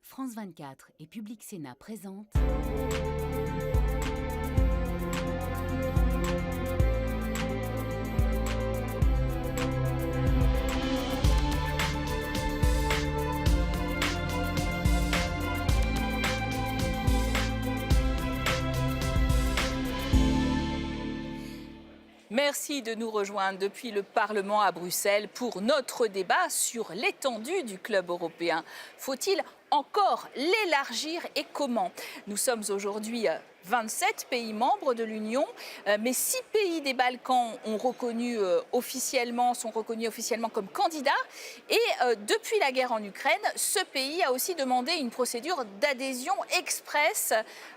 France 24 et Public Sénat présentent Merci de nous rejoindre depuis le Parlement à Bruxelles pour notre débat sur l'étendue du club européen. Faut-il encore l'élargir et comment? Nous sommes aujourd'hui 27 pays membres de l'Union, mais 6 pays des Balkans sont reconnus officiellement comme candidats. Et depuis la guerre en Ukraine, ce pays a aussi demandé une procédure d'adhésion express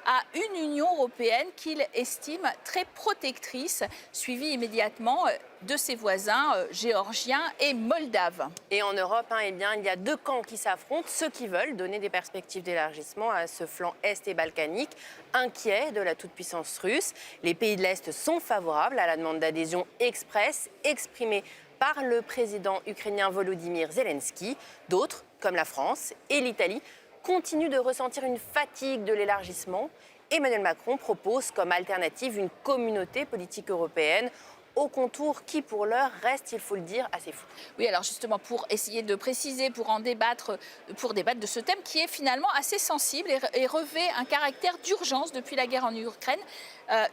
à une Union européenne qu'il estime très protectrice, suivie immédiatement de ses voisins géorgiens et moldaves. Et en Europe, il y a deux camps qui s'affrontent, ceux qui veulent donner des perspectives d'élargissement à ce flanc est et balkanique, inquiets de la toute-puissance russe. Les pays de l'Est sont favorables à la demande d'adhésion express exprimée par le président ukrainien Volodymyr Zelensky. D'autres, comme la France et l'Italie, continuent de ressentir une fatigue de l'élargissement. Emmanuel Macron propose comme alternative une communauté politique européenne aux contours qui, pour l'heure, restent, il faut le dire, assez flous. Oui, alors justement, pour essayer de préciser, pour débattre de ce thème qui est finalement assez sensible et revêt un caractère d'urgence depuis la guerre en Ukraine.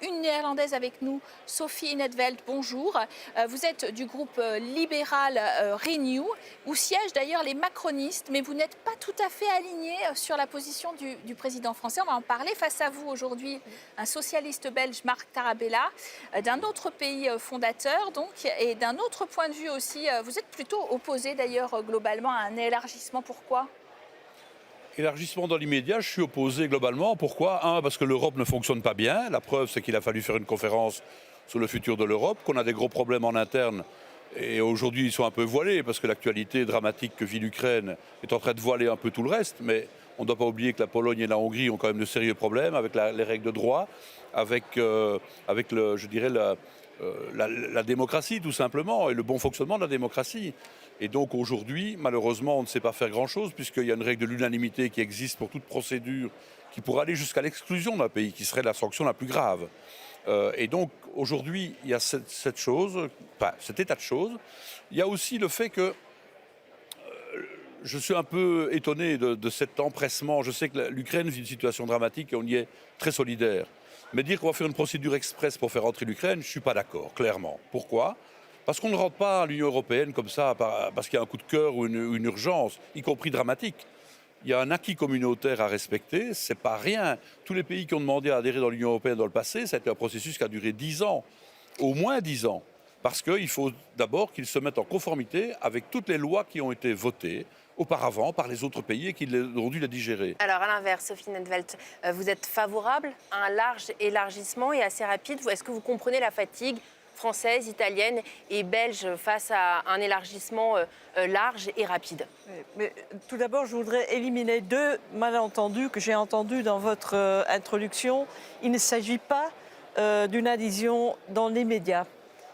Une néerlandaise avec nous, Sophie In 't Veld, bonjour. Vous êtes du groupe libéral Renew, où siègent d'ailleurs les macronistes, mais vous n'êtes pas tout à fait aligné sur la position du président français. On va en parler. Face à vous aujourd'hui, un socialiste belge, Marc Tarabella, d'un autre pays fondateur, donc, et d'un autre point de vue aussi. Vous êtes plutôt opposé d'ailleurs globalement à un élargissement. Pourquoi ? Élargissement dans l'immédiat, je suis opposé globalement. Pourquoi ? Parce que l'Europe ne fonctionne pas bien. La preuve, c'est qu'il a fallu faire une conférence sur le futur de l'Europe, qu'on a des gros problèmes en interne. Et aujourd'hui, ils sont un peu voilés, parce que l'actualité dramatique que vit l'Ukraine est en train de voiler un peu tout le reste. Mais on ne doit pas oublier que la Pologne et la Hongrie ont quand même de sérieux problèmes avec les règles de droit, avec la démocratie, tout simplement, et le bon fonctionnement de la démocratie. Et donc aujourd'hui, malheureusement, on ne sait pas faire grand-chose, puisqu'il y a une règle de l'unanimité qui existe pour toute procédure qui pourrait aller jusqu'à l'exclusion d'un pays, qui serait la sanction la plus grave. Et donc aujourd'hui, il y a cet état de choses. Il y a aussi le fait que je suis un peu étonné de cet empressement. Je sais que l'Ukraine vit une situation dramatique et on y est très solidaire. Mais dire qu'on va faire une procédure express pour faire rentrer l'Ukraine, je ne suis pas d'accord, clairement. Pourquoi ? Parce qu'on ne rentre pas à l'Union européenne comme ça, parce qu'il y a un coup de cœur ou une urgence, y compris dramatique. Il y a un acquis communautaire à respecter, c'est pas rien. Tous les pays qui ont demandé à adhérer dans l'Union européenne dans le passé, ça a été un processus qui a duré 10 ans, au moins 10 ans. Parce qu'il faut d'abord qu'ils se mettent en conformité avec toutes les lois qui ont été votées auparavant par les autres pays et qui ont dû les digérer. Alors à l'inverse, Sophie In 't Veld, vous êtes favorable à un large élargissement et assez rapide. Est-ce que vous comprenez la fatigue française, italienne et belge face à un élargissement large et rapide? Mais tout d'abord, je voudrais éliminer deux malentendus que j'ai entendus dans votre introduction. Il ne s'agit pas d'une adhésion dans l'immédiat.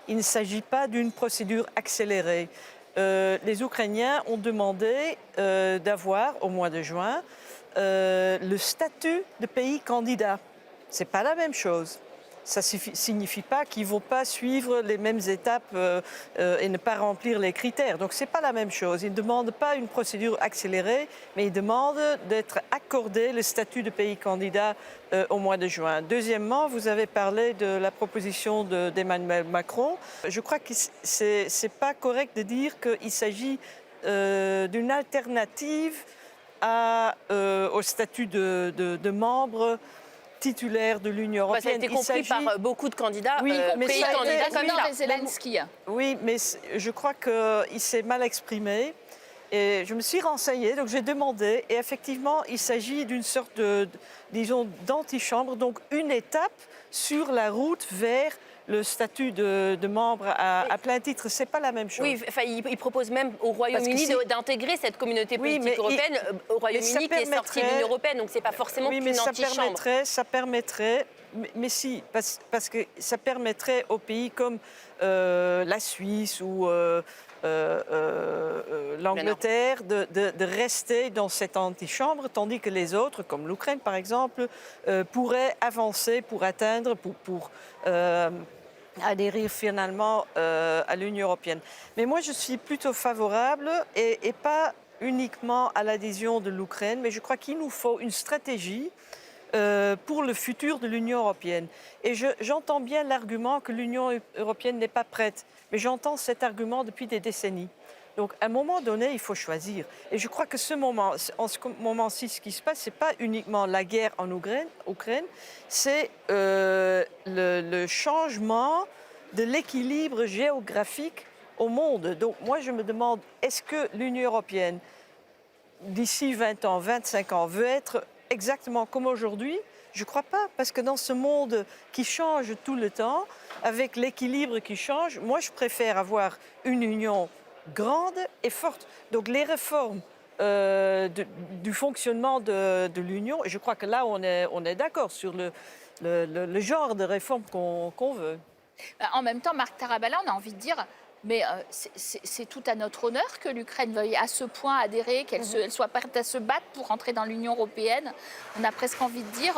Il ne s'agit pas d'une procédure accélérée. Les Ukrainiens ont demandé d'avoir, au mois de juin, le statut de pays candidat. Ce n'est pas la même chose. Ça ne signifie pas qu'ils ne vont pas suivre les mêmes étapes et ne pas remplir les critères. Donc, ce n'est pas la même chose. Ils ne demandent pas une procédure accélérée, mais ils demandent d'être accordés le statut de pays candidat au mois de juin. Deuxièmement, vous avez parlé de la proposition d'Emmanuel Macron. Je crois que ce n'est pas correct de dire qu'il s'agit d'une alternative au statut de membre titulaire de l'Union européenne. Ça a été compris par beaucoup de candidats, pays candidats comme ça. Zelensky. Oui, mais je crois qu'il s'est mal exprimé. Et je me suis renseignée, donc j'ai demandé. Et effectivement, il s'agit d'une sorte d'antichambre, donc une étape sur la route vers le statut de membre à plein titre. Ce n'est pas la même chose. Oui, il propose même au Royaume-Uni d'intégrer cette communauté politique européenne, au Royaume-Uni qui est sorti de l'Union européenne, donc ce n'est pas forcément qu'une antichambre. Ça permettrait, mais si, parce que ça permettrait aux pays comme la Suisse ou l'Angleterre de rester dans cette antichambre, tandis que les autres, comme l'Ukraine par exemple, pourraient avancer pour atteindre, pour adhérer finalement à l'Union européenne. Mais moi, je suis plutôt favorable et pas uniquement à l'adhésion de l'Ukraine, mais je crois qu'il nous faut une stratégie pour le futur de l'Union européenne. Et j'entends bien l'argument que l'Union européenne n'est pas prête, mais j'entends cet argument depuis des décennies. Donc, à un moment donné, il faut choisir. Et je crois que en ce moment-ci, ce qui se passe, ce n'est pas uniquement la guerre en Ukraine, c'est le changement de l'équilibre géographique au monde. Donc, moi, je me demande, est-ce que l'Union européenne, d'ici 20 ans, 25 ans, veut être exactement comme aujourd'hui? Je ne crois pas, parce que dans ce monde qui change tout le temps, avec l'équilibre qui change, moi, je préfère avoir une union grande et forte. Donc les réformes du fonctionnement de l'Union, et je crois que là, on est d'accord sur le genre de réforme qu'on veut. En même temps, Marc Tarabella, on a envie de dire, mais c'est tout à notre honneur que l'Ukraine veuille à ce point adhérer, qu'elle soit prête à se battre pour entrer dans l'Union européenne. On a presque envie de dire,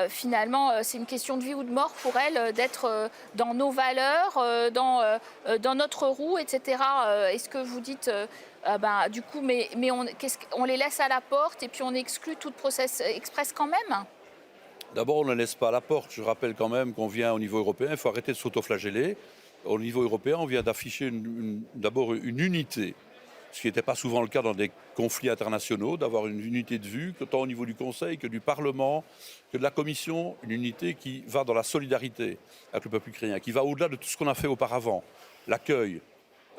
finalement, c'est une question de vie ou de mort pour elle d'être dans nos valeurs, dans notre roue, etc. Est-ce que vous dites, du coup, mais on les laisse à la porte et puis on exclut tout process express quand même? D'abord, on ne laisse pas à la porte. Je rappelle quand même qu'on vient au niveau européen, il faut arrêter de s'autoflageller. Au niveau européen, on vient d'afficher d'abord une unité, ce qui n'était pas souvent le cas dans des conflits internationaux, d'avoir une unité de vue, tant au niveau du Conseil que du Parlement, que de la Commission, une unité qui va dans la solidarité avec le peuple ukrainien, qui va au-delà de tout ce qu'on a fait auparavant, l'accueil,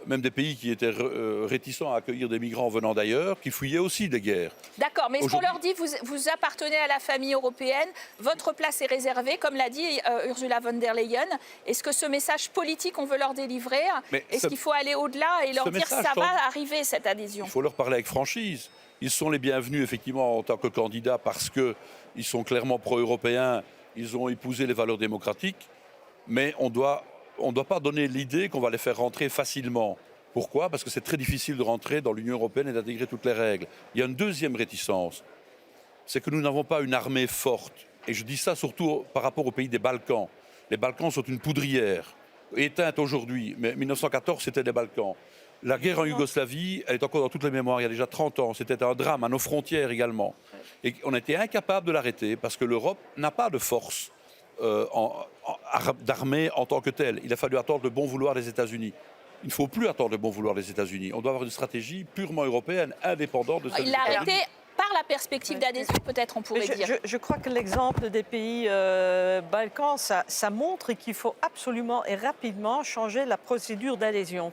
même des pays qui étaient réticents à accueillir des migrants venant d'ailleurs, qui fuyaient aussi des guerres. D'accord, mais est-ce qu'on leur dit, vous appartenez à la famille européenne, votre place est réservée, comme l'a dit Ursula von der Leyen. Est-ce que ce message politique, on veut leur délivrer? Est-ce qu'il faut aller au-delà et leur dire, ça va arriver, cette adhésion? Il faut leur parler avec franchise. Ils sont les bienvenus, effectivement, en tant que candidats, parce qu'ils sont clairement pro-européens, ils ont épousé les valeurs démocratiques, mais on doit pas donner l'idée qu'on va les faire rentrer facilement. Pourquoi? Parce que c'est très difficile de rentrer dans l'Union européenne et d'intégrer toutes les règles. Il y a une deuxième réticence, c'est que nous n'avons pas une armée forte. Et je dis ça surtout par rapport aux pays des Balkans. Les Balkans sont une poudrière, éteinte aujourd'hui, mais 1914, c'était les Balkans. La guerre en Yougoslavie, elle est encore dans toutes les mémoires, il y a déjà 30 ans. C'était un drame à nos frontières également. Et on a été incapable de l'arrêter parce que l'Europe n'a pas de force d'armée en tant que telle. Il a fallu attendre le bon vouloir des États-Unis. Il ne faut plus attendre le bon vouloir des États-Unis. On doit avoir une stratégie purement européenne, indépendante de celle des États-Unis. Il l'a arrêté par la perspective d'adhésion, peut-être, on pourrait dire. Je crois que l'exemple des pays Balkans, ça montre qu'il faut absolument et rapidement changer la procédure d'adhésion.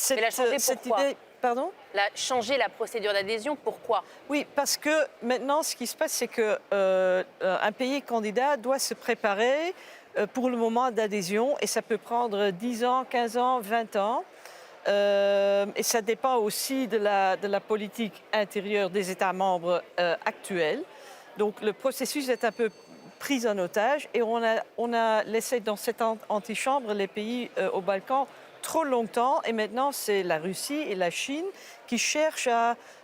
Mais la changer pourquoi? Pardon? Changer la procédure d'adhésion, pourquoi? Oui, parce que maintenant, ce qui se passe, c'est qu'un pays candidat doit se préparer pour le moment d'adhésion, et ça peut prendre 10 ans, 15 ans, 20 ans. Et ça dépend aussi de la politique intérieure des États membres actuels. Donc le processus est un peu pris en otage, et on a laissé dans cette antichambre les pays aux Balkans trop longtemps, et maintenant c'est la Russie et la Chine qui cherchent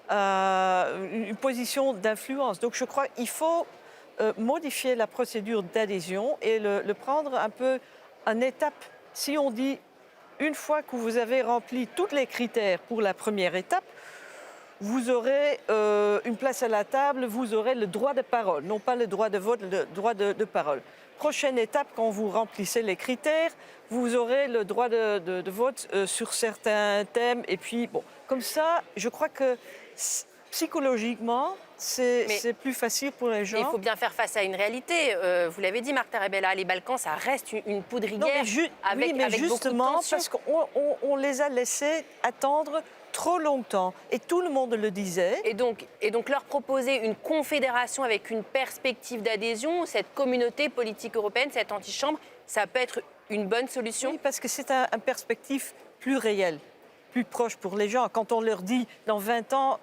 à une position d'influence. Donc je crois qu'il faut modifier la procédure d'adhésion et le prendre un peu en étape. Si on dit, une fois que vous avez rempli tous les critères pour la première étape, vous aurez une place à la table, vous aurez le droit de parole, non pas le droit de vote, le droit de parole. Prochaine étape, quand vous remplissez les critères, vous aurez le droit de vote sur certains thèmes. Et puis, bon, comme ça, je crois que psychologiquement, c'est plus facile pour les gens. Il faut bien faire face à une réalité. Vous l'avez dit, Marc Tarabella, les Balkans, ça reste une poudrière avec justement, beaucoup de tension. parce qu'on les a laissés attendre trop longtemps. Et tout le monde le disait. Et donc leur proposer une confédération avec une perspective d'adhésion, cette communauté politique européenne, cette antichambre, ça peut être une bonne solution? Oui, parce que c'est une perspective plus réelle, plus proche pour les gens. Quand on leur dit, dans 20 ans,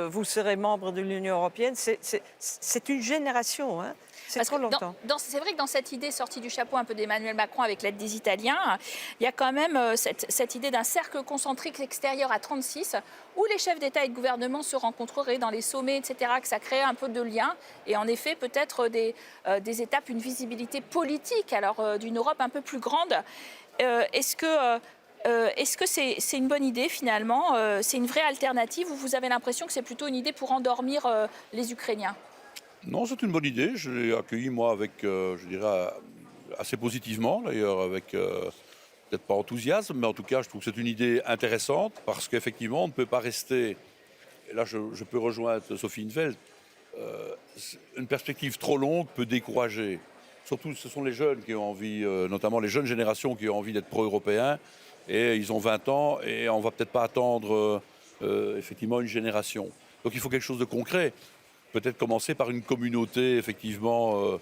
vous serez membre de l'Union européenne, c'est une génération. Hein. C'est Parce trop que longtemps. c'est vrai que dans cette idée sortie du chapeau un peu d'Emmanuel Macron avec l'aide des Italiens, il y a quand même cette idée d'un cercle concentrique extérieur à 36 où les chefs d'État et de gouvernement se rencontreraient dans les sommets, etc., que ça crée un peu de lien et en effet peut-être des étapes, une visibilité politique alors d'une Europe un peu plus grande. Est-ce que c'est une bonne idée finalement? C'est une vraie alternative ou vous avez l'impression que c'est plutôt une idée pour endormir les Ukrainiens? Non, c'est une bonne idée. Je l'ai accueillie, moi, avec, je dirais, assez positivement, d'ailleurs, avec peut-être pas enthousiasme, mais en tout cas, je trouve que c'est une idée intéressante parce qu'effectivement, on ne peut pas rester, et là, je peux rejoindre Sophie Infeld, une perspective trop longue peut décourager. Surtout, ce sont les jeunes qui ont envie, notamment les jeunes générations qui ont envie d'être pro-européens, et ils ont 20 ans, et on ne va peut-être pas attendre, effectivement, une génération. Donc, il faut quelque chose de concret. Peut-être commencer par une communauté, effectivement,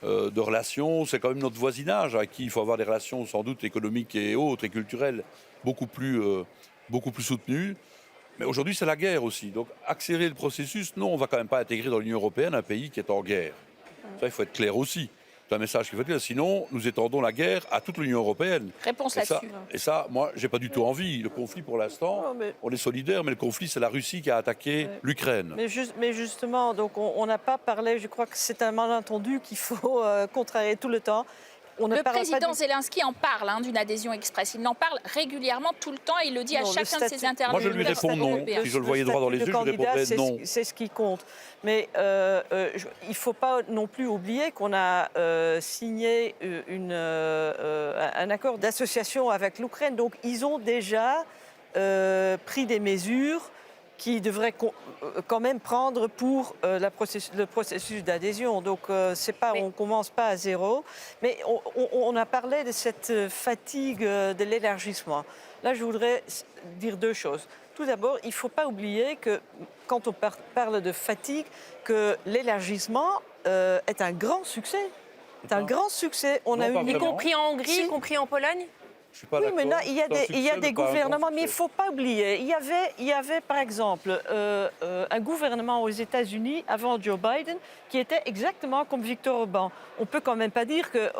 de relations. C'est quand même notre voisinage à qui il faut avoir des relations sans doute économiques et autres et culturelles beaucoup plus soutenues. Mais aujourd'hui, c'est la guerre aussi. Donc, accélérer le processus, non, on ne va quand même pas intégrer dans l'Union européenne un pays qui est en guerre. Ça, il faut être clair aussi. C'est un message qu'il faut dire. Sinon, nous étendons la guerre à toute l'Union européenne. Réponse Et ça, là-dessus. et ça, moi, j'ai pas du tout envie. Le conflit, pour l'instant, Non, mais- on est solidaire, mais le conflit, c'est la Russie qui a attaqué l'Ukraine. Mais justement, donc on n'a pas parlé, je crois que c'est un malentendu qu'il faut contrarier tout le temps. On ne Le parle pas président du- Zelensky en parle d'une adhésion express. Il en parle régulièrement tout le temps et il le dit à Non, le chacun de ses statut- interviews. Moi, je lui réponds non. européen. Si je le voyais droit dans les statut yeux, de je répondrais candidat, non. c'est ce qui compte. Mais il ne faut pas non plus oublier qu'on a signé un accord d'association avec l'Ukraine. Donc, ils ont déjà pris des mesures qui devraient quand même prendre pour le processus d'adhésion. Donc, c'est pas, on ne commence pas à zéro. Mais on a parlé de cette fatigue de l'élargissement. Là, je voudrais dire deux choses. Tout d'abord, il ne faut pas oublier que quand on parle de fatigue, que l'élargissement est un grand succès. C'est un grand succès. On Non, a pas une Y vraiment. compris en Hongrie, Si. y compris en Pologne? Je suis pas Oui, d'accord. mais là, il y a C'est un des, il y a succès, des mais pas un grand gouvernements, mais il ne succès. faut pas oublier, il y avait par exemple un gouvernement aux États-Unis avant Joe Biden qui était exactement comme Viktor Orban. On ne peut quand même pas dire que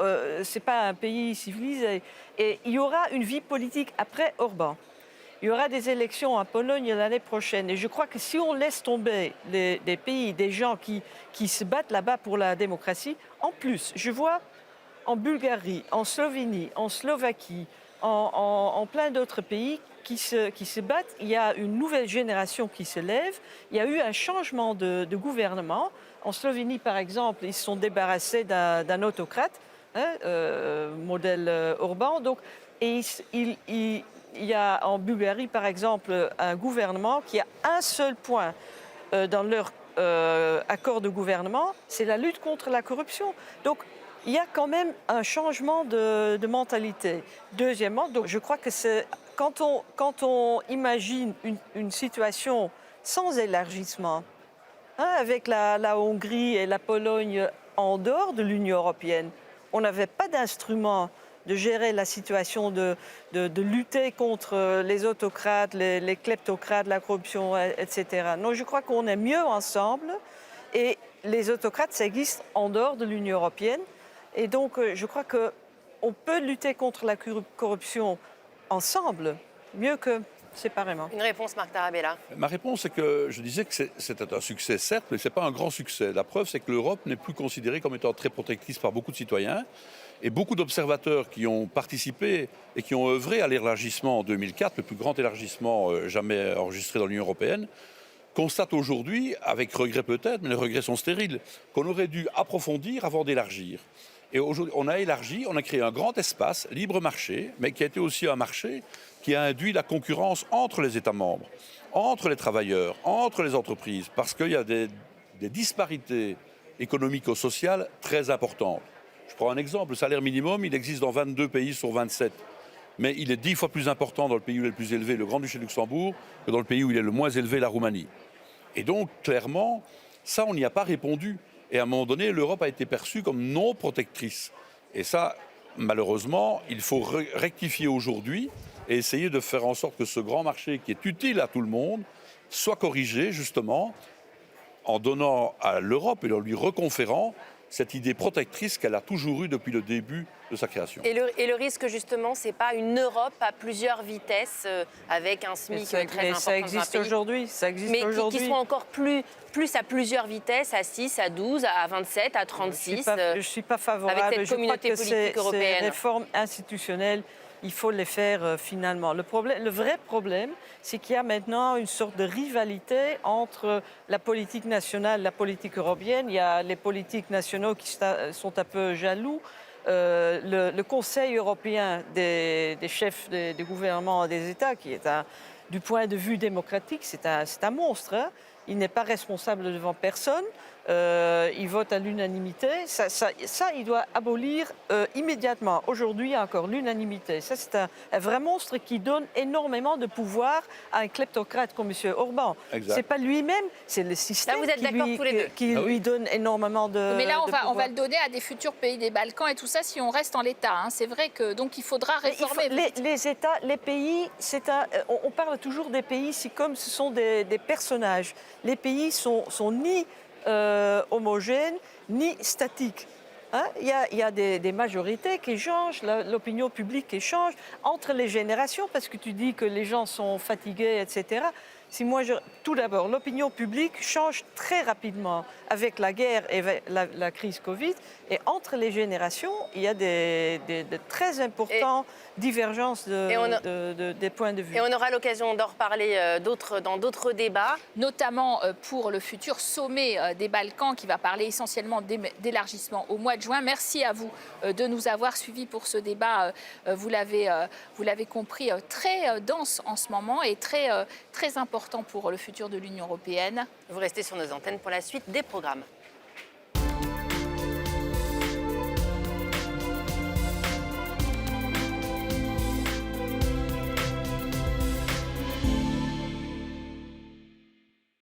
ce n'est pas un pays civilisé. Et il y aura une vie politique après Orban. Il y aura des élections en Pologne l'année prochaine. Et je crois que si on laisse tomber des pays, des gens qui se battent là-bas pour la démocratie, en plus, je vois en Bulgarie, en Slovénie, en Slovaquie, en plein d'autres pays qui se battent. Il y a une nouvelle génération qui se lève. Il y a eu un changement de gouvernement. En Slovénie, par exemple, ils se sont débarrassés d'un autocrate, modèle Orban. Donc, et il y a en Bulgarie, par exemple, un gouvernement qui a un seul point dans leur accord de gouvernement, c'est la lutte contre la corruption. Donc, il y a quand même un changement de mentalité. Deuxièmement, donc, je crois que c'est quand on imagine une situation sans élargissement, avec la Hongrie et la Pologne en dehors de l'Union européenne, on n'avait pas d'instrument de gérer la situation, de lutter contre les autocrates, les kleptocrates, la corruption, etc. Non, je crois qu'on est mieux ensemble. Et les autocrates, ça existe en dehors de l'Union européenne. Et donc, je crois qu'on peut lutter contre la corruption ensemble, mieux que séparément. Une réponse, Marc Tarabella. Ma réponse, c'est que je disais que c'était un succès, certes, mais ce n'est pas un grand succès. La preuve, c'est que l'Europe n'est plus considérée comme étant très protectrice par beaucoup de citoyens. Et beaucoup d'observateurs qui ont participé et qui ont œuvré à l'élargissement en 2004, le plus grand élargissement jamais enregistré dans l'Union européenne, constatent aujourd'hui, avec regret peut-être, mais les regrets sont stériles, qu'on aurait dû approfondir avant d'élargir. Et aujourd'hui, on a élargi, on a créé un grand espace, libre marché, mais qui a été aussi un marché qui a induit la concurrence entre les États membres, entre les travailleurs, entre les entreprises, parce qu'il y a des disparités économico-sociales très importantes. Je prends un exemple, le salaire minimum, il existe dans 22 pays sur 27. Mais il est 10 fois plus important dans le pays où il est le plus élevé, le Grand-Duché de Luxembourg, que dans le pays où il est le moins élevé, la Roumanie. Et donc, clairement, ça, on n'y a pas répondu. Et à un moment donné, l'Europe a été perçue comme non protectrice. Et ça, malheureusement, il faut rectifier aujourd'hui et essayer de faire en sorte que ce grand marché, qui est utile à tout le monde, soit corrigé, justement, en donnant à l'Europe et en lui reconférant cette idée protectrice qu'elle a toujours eue depuis le début de sa création. Et le risque, justement, c'est pas une Europe à plusieurs vitesses, avec un SMIC très important ça existe dans un pays, aujourd'hui. Ça existe mais aujourd'hui. qui sont encore plus à plusieurs vitesses, à 6, à 12, à 27, à 36. Je ne suis pas favorable. avec cette Je crois communauté que politique européenne. Ces réformes institutionnelles, il faut les faire finalement. Le vrai problème, c'est qu'il y a maintenant une sorte de rivalité entre la politique nationale et la politique européenne. Il y a les politiques nationaux qui sont un peu jaloux. Le Conseil européen des chefs des gouvernements et des États, qui est du point de vue démocratique, c'est un monstre. Hein. Il n'est pas responsable devant personne. Il vote à l'unanimité. Ça, il doit abolir immédiatement. Aujourd'hui, il y a encore l'unanimité. Ça, c'est un vrai monstre qui donne énormément de pouvoir à un kleptocrate comme M. Orban. Ce n'est pas lui-même, c'est le système là, vous êtes d'accord tous les deux. qui lui donne énormément de Mais là, de on pouvoir. va le donner à des futurs pays des Balkans et tout ça si on reste en l'état. Hein. C'est vrai que donc il faudra réformer. Les États, les pays, on parle toujours des pays comme ce sont des personnages. Les pays sont ni homogènes ni statiques. Hein? Il y a des majorités qui changent, l'opinion publique qui change entre les générations, parce que tu dis que les gens sont fatigués, etc. Tout d'abord, l'opinion publique change très rapidement avec la guerre et la crise Covid. Et entre les générations, il y a de très importantes divergences des points de vue. Et on aura l'occasion d'en reparler dans d'autres débats. Notamment pour le futur sommet des Balkans qui va parler essentiellement d'élargissement au mois de juin. Merci à vous de nous avoir suivis pour ce débat. Vous l'avez compris, très dense en ce moment et très important pour le futur de l'Union européenne. Vous restez sur nos antennes pour la suite des programmes.